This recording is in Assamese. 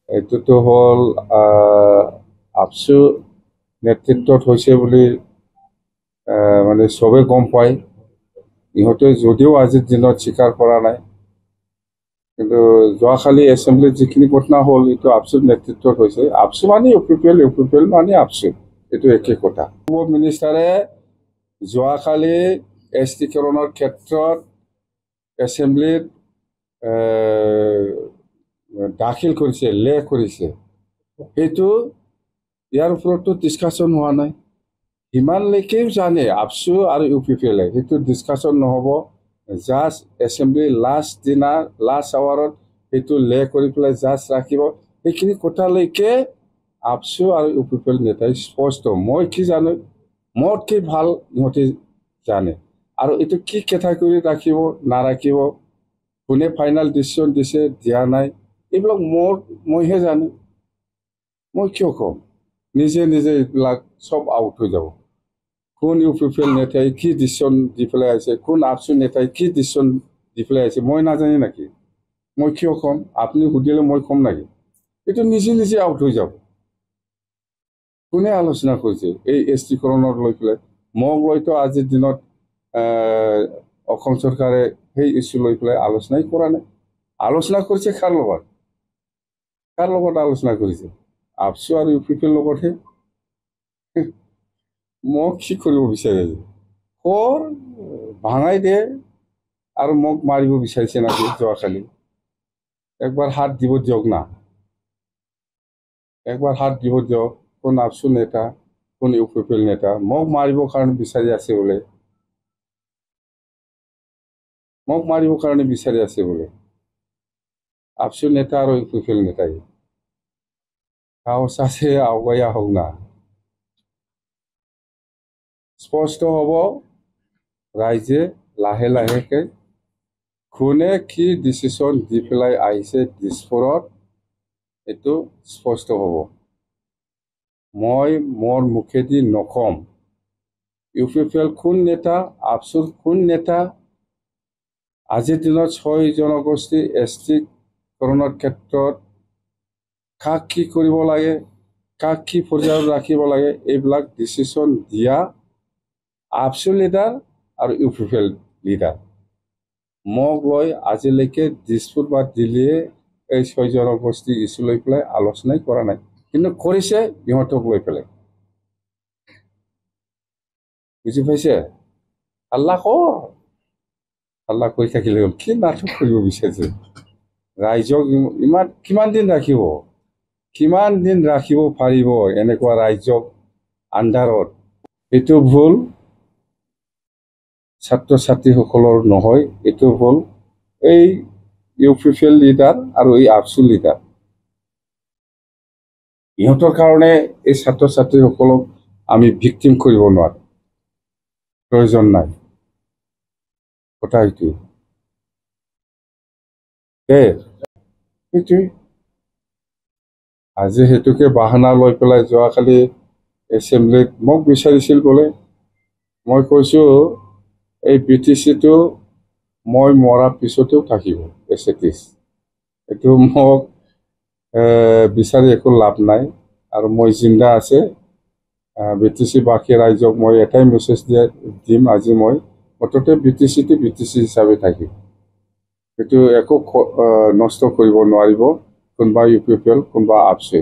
এইটোতো হ'ল আপচু নেতৃত্বত হৈছে বুলি মানে চবে গম পায়। ইহঁতে যদিও আজিৰ দিনত স্বীকাৰ কৰা নাই, কিন্তু যোৱাকালি এছেম্বলিত যিখিনি ঘটনা হ'ল এইটো আপচুৰ নেতৃত্বত হৈছে। আপচু মানে ইউ পি পি এল মানে আপচু, এইটো একে কথা। মিনিষ্টাৰে যোৱাকালি এছটিকৰণৰ ক্ষেত্ৰত এছেম্বলিত দাখিল কৰিছে, লেখ কৰিছে, সেইটো ইয়াৰ ওপৰতো ডিছকাশ্যন হোৱা নাই। সিমানলৈকেও জানে আপচু আৰু ইউ পি পি এলে, সেইটো ডিছকাশ্যন নহ'ব। জাষ্ট এছেম্বলি লাষ্ট দিনা লাষ্ট আৱাৰত সেইটো লেখ কৰি পেলাই জাষ্ট ৰাখিব। সেইখিনি কথালৈকে আপচু আৰু ইউ পি পি এল নেতাই স্পষ্ট। মই কি জানো, মোতকৈ ভাল ইহঁতে জানে। আৰু এইটো কি কেটাগৰী ৰাখিব নাৰাখিব, কোনে ফাইনেল ডিচিশ্যন দিছে দিয়া নাই, এইবিলাক মইহে জানো। মই কিয় ক'ম? নিজে নিজে এইবিলাক চব আউট হৈ যাব। কোন ইউ পি পি এল নেতাই কি ডিচিশ্যন দি পেলাই আহিছে, কোন আপচু নেতাই কি ডিচিশ্যন দি পেলাই আহিছে, মই নাজানি নেকি? মই কিয় ক'ম? আপুনি সুধিলে মই ক'ম নেকি? এইটো নিজে নিজে আউট হৈ যাব। কোনে আলোচনা কৰিছে এই এছটিকৰণক লৈ পেলাই? মোক লৈতো আজিৰ দিনত অসম চৰকাৰে সেই ইছ্যু লৈ পেলাই আলোচনাই কৰা নাই। আলোচনা কৰিছে কাৰ লগত? কাৰ লগত আলোচনা কৰিছে? আপচু আৰু ইউ পি পি এল লগতহে। মোক কি কৰিব বিচাৰে? কৰ ভাঙাই দে আৰু মোক মাৰিব বিচাৰিছে নেকি যোৱাকালি? একবাৰ হাত দিব দিয়ক না, একবাৰ হাত দিব দিয়ক। কোন আপচু নেতা, কোন ইউ পি পি এল নেতা মোক মাৰিবৰ কাৰণে বিচাৰি আছে বোলে, মোক মাৰিবৰ কাৰণে বিচাৰি আছে বোলে আপচু নেতা আৰু ইউ পি পি এল নেতাই। সাহস আছে আগুৱাই আহক না। স্পষ্ট হ'ব, ৰাইজে লাহে লাহেকৈ কোনে কি ডিচিশ্যন দি পেলাই আহিছে দিছপুৰত, এইটো স্পষ্ট হ'ব। মই মোৰ মুখেদি নকম ইউ পি পি এল কোন নেতা, আপচুৰ কোন নেতা। আজিৰ দিনত 6 জনগোষ্ঠী এছটিকৰণৰ ক্ষেত্ৰত কাক কি কৰিব লাগে, কাক কি পৰ্যায়ত ৰাখিব লাগে, এইবিলাক ডিচিশ্যন দিয়া আপচু লিডাৰ আৰু U P P L leader. মোক লৈ আজিলৈকে দিছপুৰ বা দিল্লীয়ে এই 6 জনগোষ্ঠী ইছ্যু লৈ পেলাই আলোচনাই কৰা নাই, কিন্তু কৰিছে ইহঁতক লৈ পেলাই। বুজি পাইছে? হাল্লা কৰ, হাল্লা কৰি থাকিলে হ'ল। কি নাটক কৰিব বিচাৰিছে? ৰাইজক ইমান কিমান দিন ৰাখিব, কিমান দিন ৰাখিব পাৰিব এনেকুৱা ৰাইজক আন্ধাৰত? এইটো ভুল ছাত্ৰ ছাত্ৰীসকলৰ নহয়, এইটো ভুল এই U P P L leader আৰু এই আপচু লিডাৰ। ইহঁতৰ কাৰণে এই ছাত্ৰ ছাত্ৰীসকলক আমি ভিক্টিম কৰিব নোৱাৰোঁ, প্ৰয়োজন নাই। কথা এইটোৱে। সেইটোৱে আজি সেইটোকে বাহানা লৈ পেলাই যোৱাকালি এছেম্বলিত মোক বিচাৰিছিল বোলে। মই কৈছোঁ এই BTCটো মই মৰাৰ পিছতেও থাকিব, এছেটিছ। এইটো মোক বিচাৰি একো লাভ নাই। আৰু মই জিন্দা আছে, BTC বাকী ৰাইজক মই এটাই মেছেজ দিম আজি, মই মুঠতে BTCটো BTC হিচাপে থাকিব। সেইটো একো নষ্ট কৰিব নোৱাৰিব কোনোবা ইউ পি পি এল, কোনোবা আপচুৱে।